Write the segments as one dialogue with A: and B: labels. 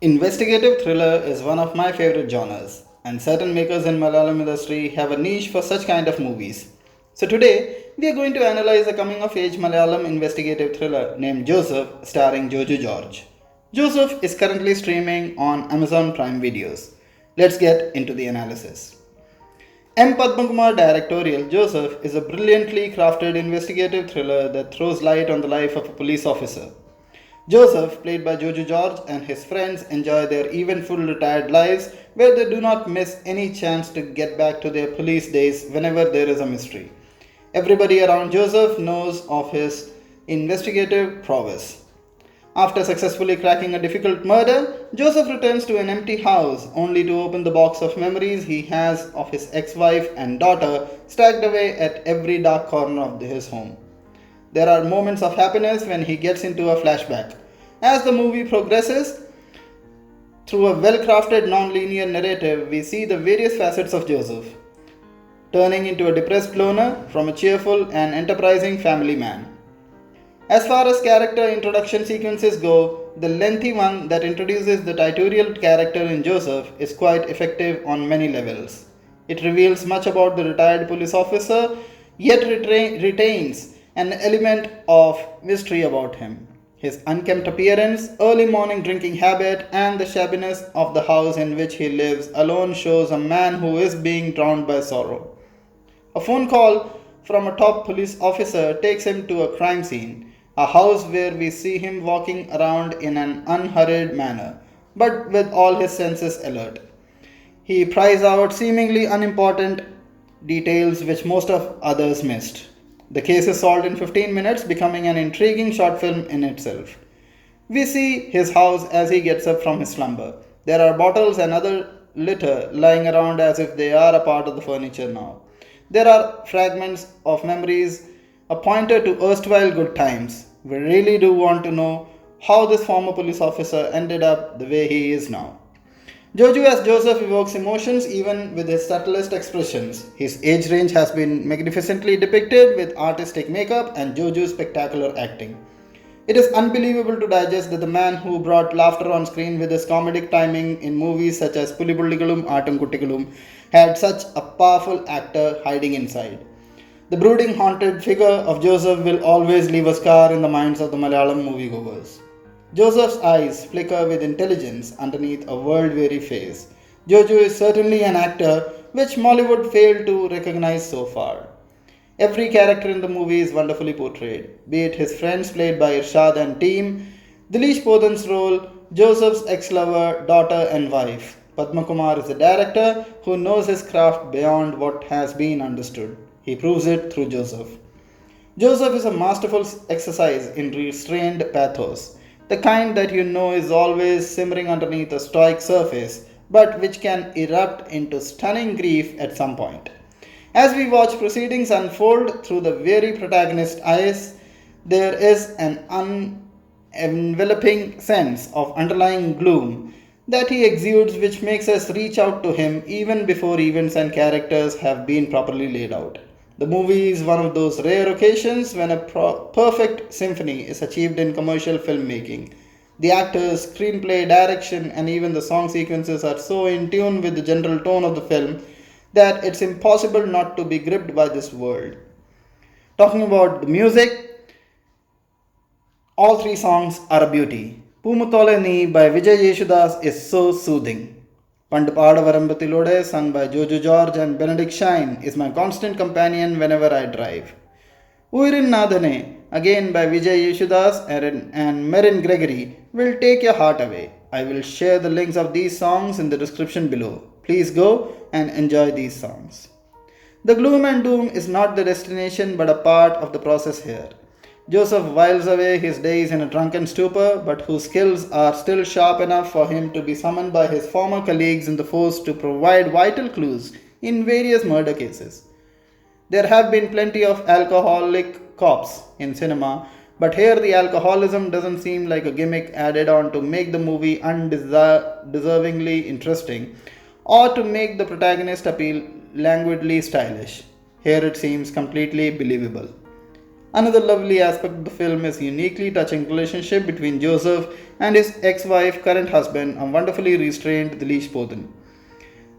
A: Investigative thriller is one of my favorite genres, and certain makers in Malayalam industry have a niche for such kind of movies. So today, we are going to analyze a coming-of-age Malayalam investigative thriller named Joseph, starring Joju George. Joseph is currently streaming on Amazon Prime Videos. Let's get into the analysis. Padmakumar directorial Joseph is a brilliantly crafted investigative thriller that throws light on the life of a police officer. Joseph, played by Joju George, and his friends enjoy their eventful retired lives where they do not miss any chance to get back to their police days whenever there is a mystery. Everybody around Joseph knows of his investigative prowess. After successfully cracking a difficult murder, Joseph returns to an empty house only to open the box of memories he has of his ex wife and daughter stacked away at every dark corner of his home. There are moments of happiness when he gets into a flashback. As the movie progresses, through a well crafted non linear narrative, we see the various facets of Joseph, turning into a depressed loner from a cheerful and enterprising family man. As far as character introduction sequences go, the lengthy one that introduces the tutorial character in Joseph is quite effective on many levels. It reveals much about the retired police officer, yet retains an element of mystery about him. His unkempt appearance, early morning drinking habit, and the shabbiness of the house in which he lives alone shows a man who is being drowned by sorrow. A phone call from a top police officer takes him to a crime scene, a house where we see him walking around in an unhurried manner, but with all his senses alert. He pries out seemingly unimportant details which most of others missed. The case is solved in 15 minutes, becoming an intriguing short film in itself. We see his house as he gets up from his slumber. There are bottles and other litter lying around as if they are a part of the furniture now. There are fragments of memories, a pointer to erstwhile good times. We really do want to know how this former police officer ended up the way he is now. Joju as Joseph evokes emotions even with his subtlest expressions. His age range has been magnificently depicted with artistic makeup and Joju's spectacular acting. It is unbelievable to digest that the man who brought laughter on screen with his comedic timing in movies such as Pulipulligalum, Aatum Kuttigalum had such a powerful actor hiding inside. The brooding, haunted figure of Joseph will always leave a scar in the minds of the Malayalam moviegoers. Joseph's eyes flicker with intelligence underneath a world weary face. Joju is certainly an actor which Mollywood failed to recognize so far. Every character in the movie is wonderfully portrayed, be it his friends played by Irshad and team, Dileesh Pothan's role, Joseph's ex lover, daughter, and wife. Padmakumar is the director who knows his craft beyond what has been understood. He proves it through Joseph. Joseph is a masterful exercise in restrained pathos, the kind that you know is always simmering underneath a stoic surface, but which can erupt into stunning grief at some point. As we watch proceedings unfold through the weary protagonist's eyes, there is an enveloping sense of underlying gloom that he exudes, which makes us reach out to him even before events and characters have been properly laid out. The movie is one of those rare occasions when a perfect symphony is achieved in commercial filmmaking. The actors, screenplay, direction, and even the song sequences are so in tune with the general tone of the film that it's impossible not to be gripped by this world. Talking about the music, all three songs are a beauty. Pumutole Ni by Vijay Yeshudas is so soothing. Paadavarambathilode, sung by Joju George and Benedict Shine, is my constant companion whenever I drive. Uyirin Nathane, again by Vijay Yeshudas and Merin Gregory, will take your heart away. I will share the links of these songs in the description below. Please go and enjoy these songs. The gloom and doom is not the destination but a part of the process here. Joseph whiles away his days in a drunken stupor, but whose skills are still sharp enough for him to be summoned by his former colleagues in the force to provide vital clues in various murder cases. There have been plenty of alcoholic cops in cinema, but here the alcoholism doesn't seem like a gimmick added on to make the movie undeservingly interesting or to make the protagonist appeal languidly stylish. Here it seems completely believable. Another lovely aspect of the film is uniquely touching relationship between Joseph and his ex-wife, current husband, a wonderfully restrained Dileesh Pothan.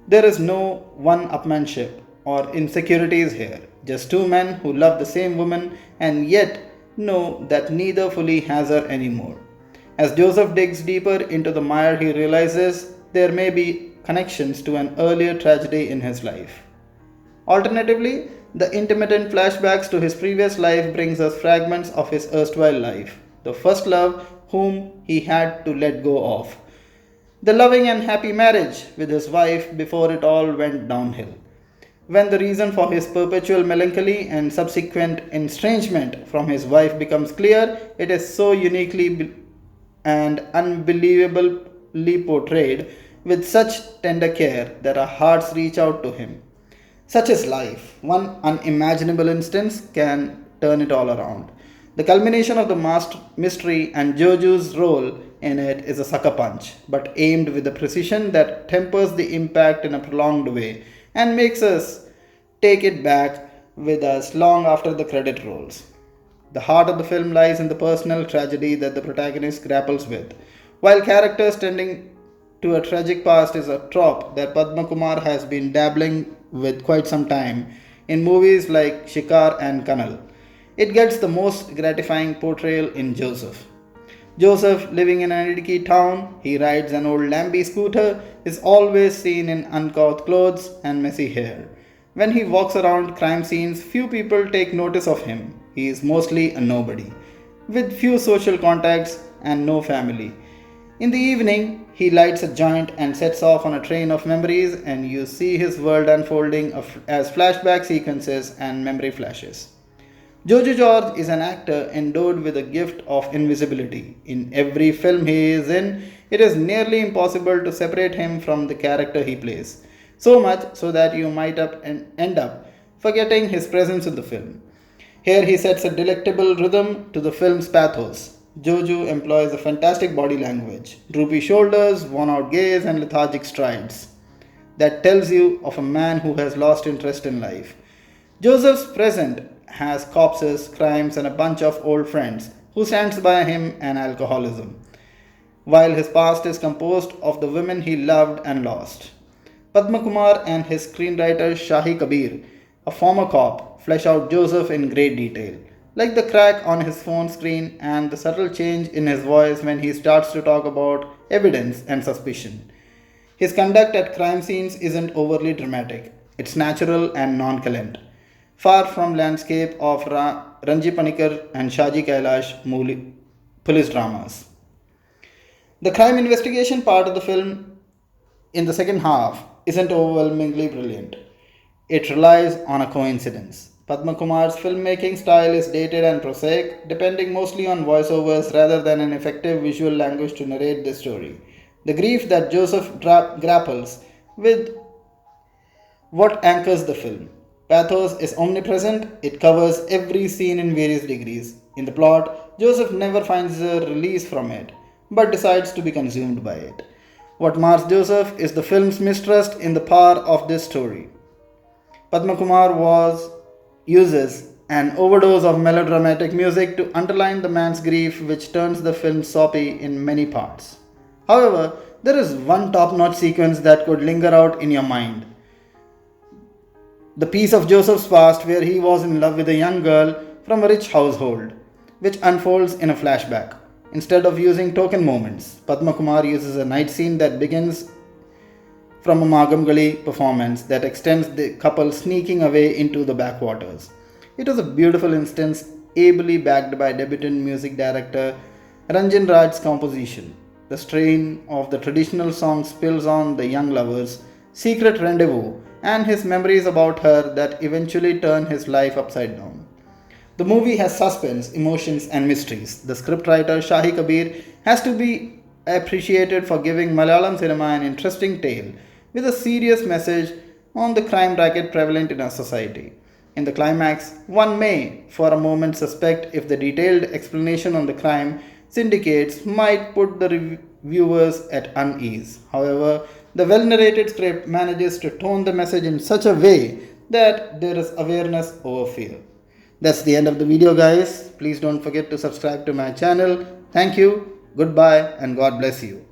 A: There is no one-upmanship or insecurities here, just two men who love the same woman and yet know that neither fully has her anymore. As Joseph digs deeper into the mire, he realizes there may be connections to an earlier tragedy in his life. Alternatively, the intermittent flashbacks to his previous life brings us fragments of his erstwhile life, the first love whom he had to let go of, the loving and happy marriage with his wife before it all went downhill. When the reason for his perpetual melancholy and subsequent estrangement from his wife becomes clear, it is so uniquely and unbelievably portrayed with such tender care that our hearts reach out to him. Such is life. One unimaginable instance can turn it all around. The culmination of the mystery and Joju's role in it is a sucker punch, but aimed with a precision that tempers the impact in a prolonged way and makes us take it back with us long after the credit rolls. The heart of the film lies in the personal tragedy that the protagonist grapples with. While characters tending to a tragic past is a trope that Padmakumar has been dabbling with quite some time in movies like Shikar and Kanal, it gets the most gratifying portrayal in Joseph. Joseph, living in an Idiki town, he rides an old Lamby scooter, is always seen in uncouth clothes and messy hair. When he walks around crime scenes, few people take notice of him. He is mostly a nobody, with few social contacts and no family. In the evening, he lights a joint and sets off on a train of memories, and you see his world unfolding as flashback sequences and memory flashes. Joju George is an actor endowed with a gift of invisibility. In every film he is in, it is nearly impossible to separate him from the character he plays. So much so that you might end up forgetting his presence in the film. Here he sets a delectable rhythm to the film's pathos. Joju employs a fantastic body language, droopy shoulders, worn out gaze, and lethargic strides that tells you of a man who has lost interest in life. Joseph's present has corpses, crimes, and a bunch of old friends who stands by him and alcoholism, while his past is composed of the women he loved and lost. Padmakumar and his screenwriter Shahi Kabir, a former cop, flesh out Joseph in great detail, like the crack on his phone screen and the subtle change in his voice when he starts to talk about evidence and suspicion. His conduct at crime scenes isn't overly dramatic, it's natural and nonchalant, far from landscape of Ranji Panikar and Shaji Kailash police dramas. The crime investigation part of the film in the second half isn't overwhelmingly brilliant. It relies on a coincidence. Padma Kumar's filmmaking style is dated and prosaic, depending mostly on voiceovers rather than an effective visual language to narrate the story. The grief that Joseph grapples with what anchors the film. Pathos is omnipresent, it covers every scene in various degrees. In the plot, Joseph never finds a release from it, but decides to be consumed by it. What mars Joseph is the film's mistrust in the power of this story. Padmakumar uses an overdose of melodramatic music to underline the man's grief, which turns the film soppy in many parts. However, there is one top notch sequence that could linger out in your mind. The piece of Joseph's past where he was in love with a young girl from a rich household, which unfolds in a flashback. Instead of using token moments, Padmakumar uses a night scene that begins from a Magamgali performance that extends the couple sneaking away into the backwaters. It was a beautiful instance, ably backed by debutant music director Ranjan Raj's composition. The strain of the traditional song spills on the young lovers' secret rendezvous and his memories about her that eventually turn his life upside down. The movie has suspense, emotions, and mysteries. The scriptwriter Shahi Kabir has to be appreciated for giving Malayalam cinema an interesting tale with a serious message on the crime racket prevalent in our society. In the climax, one may, for a moment, suspect if the detailed explanation on the crime syndicates might put the viewers at unease. However, the well narrated script manages to tone the message in such a way that there is awareness over fear. That's the end of the video, guys. Please don't forget to subscribe to my channel. Thank you, goodbye, and God bless you.